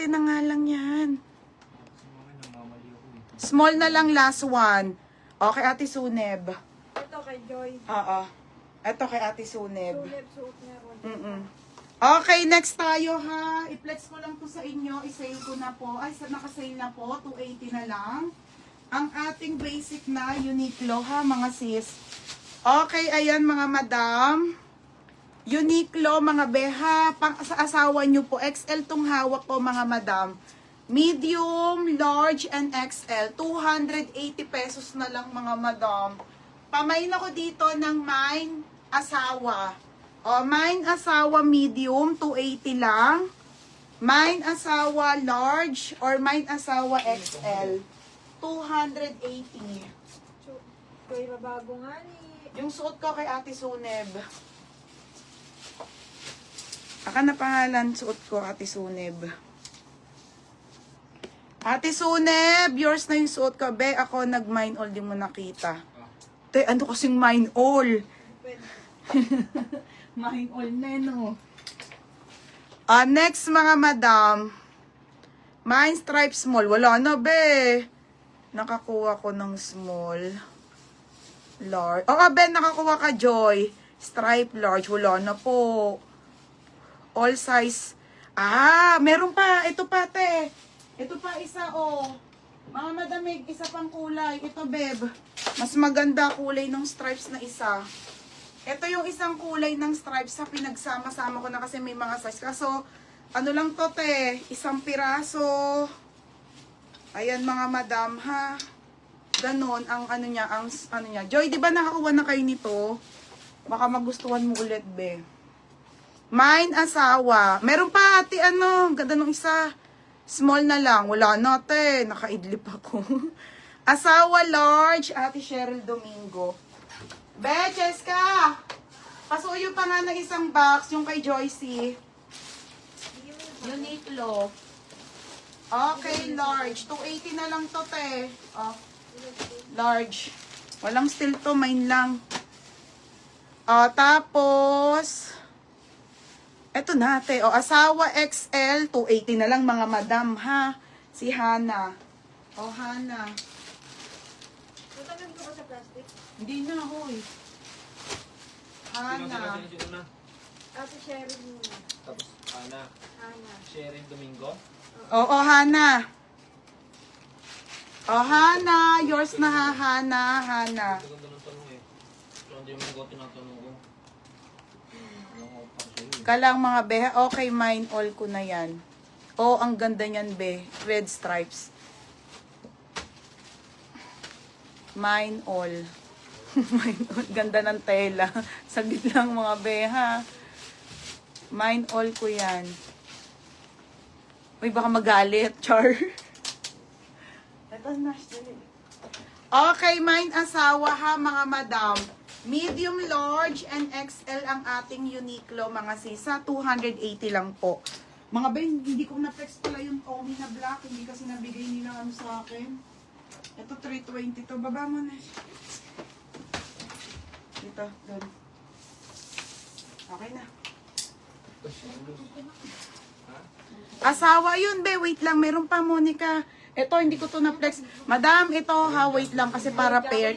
ate na nga lang yan. Small na lang, last one. Okay, ate Suneb. Ito kay Joy. Oo. Ito kay ate Suneb. Sulit, suot niya. Okay, next tayo ha. I-flex ko lang to sa inyo. I-sale ko na po. Ay, naka-sale na po. 280 na lang. Ang ating basic na Uniqlo ha, mga sis. Okay, ayan mga madam. Uniqlo, mga beha. Pang, sa asawa nyo po. XL tong hawak ko, mga madam. Medium, large, and XL. 280 pesos na lang, mga madam. Pamain ako dito ng mine asawa. O, mine asawa medium, 280 lang. Mine asawa large or mine asawa XL, 280. Joy, mabago nga ni. Yung suot ko kay Ate Suneb. Aka na pangalan, suot ko Ate Suneb. Ate Suneb, yours na yung suot ko. Be, ako nag-mine all, di mo nakita. Te, ano kasing mine all? Mine all na, no? Next, mga madam. Mine stripe small. Wala na, be. Nakakuha ko ng small. Large. Oh, Ben, nakakuha ka, Joy. Stripe large. Wala na po. All size. Ah, meron pa. Ito pa, te. Ito pa isa, oh. Mga madamig, isa pang kulay. Ito, beb. Mas maganda kulay ng stripes na isa. Ito yung isang kulay ng stripes sa pinagsama-sama ko na kasi may mga size. Kaso, ano lang to, te? Isang piraso. Ayan, mga madam, ha? Ganon, ang ano niya, Joy, di ba nakakuha na kayo nito? Baka magustuhan mo ulit, be. Mine, asawa. Meron pa, ate, ganda nung isa. Small na lang. Wala na, te. Nakaidlip ako. Asawa, large, ate Cheryl Domingo. Be, Cheska! Pasuyo pa nga ng isang box, yung kay Joycey. Uniqlo. Okay, large. 280 na lang to, te. Oh. Large. Walang still to, mine lang. Tapos, eto na, te. Asawa XL, 280 na lang, mga madam, ha? Si Hana. Hana. Natanggal ko ba sa plastic? Hindi na, hoy. Hana. Ate Cheryl muna. Tapos, Hana. Sharing Domingo. Oo, Hana. Hana. Yours na, ha, Hana. Hana. Ito ganda ng tanong eh. So, hindi mo nagawa tinatanong ko. Ano ko pa sa'yo eh. Kalang mga beha. Okay, mine all ko na yan. Oh, ang ganda niyan, be. Red stripes. Mine all. Mine all. Ganda ng tela. Saglit lang, mga beha. Mine all ko yan. Uy, baka magalit, Char. Ito na. Okay, mine asawa, ha, mga madam. Medium, large, and XL ang ating Uniqlo, mga sisa. 280 lang po. Mga ben, hindi ko na-flex pala yung Tommy na black. Hindi kasi nabigay nila sa akin. Ito, 320 to. Baba mo na. Dito, doon. Okay na. Asawa yun, be. Wait lang. Meron pa, Monica. Ito, hindi ko to na-flex. Madam, ito ha. Wait lang kasi para pair.